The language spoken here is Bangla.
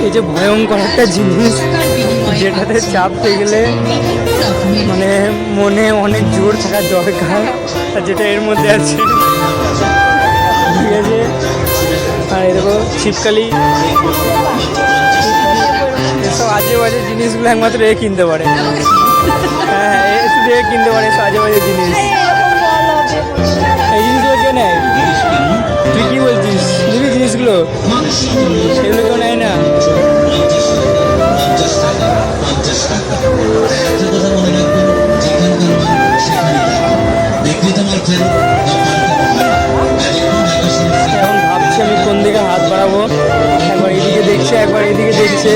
এই যে ভয়ঙ্কর একটা জিনিস, যেটাতে চাপতে গেলে মানে মনে অনেক জোর থাকা দরকার, আর যেটা এর মধ্যে আছে, ঠিক আছে। আর এরকম ছিপকালি, এসব আজে বাজে জিনিসগুলো একমাত্র এ কিনতে পারে। হ্যাঁ, শুধু এ কিনতে পারে এসব আজে বাজে জিনিস। এই জিনিসগুলো কেউ নেয়? তুই কি বলছিস, নিবি জিনিসগুলো? সেগুলো কেউ নেয় না। এখন ভাবছি আমি কোন দিকে হাত বাড়াবো, একবার এদিকে দেখছে একবার এদিকে দেখছে।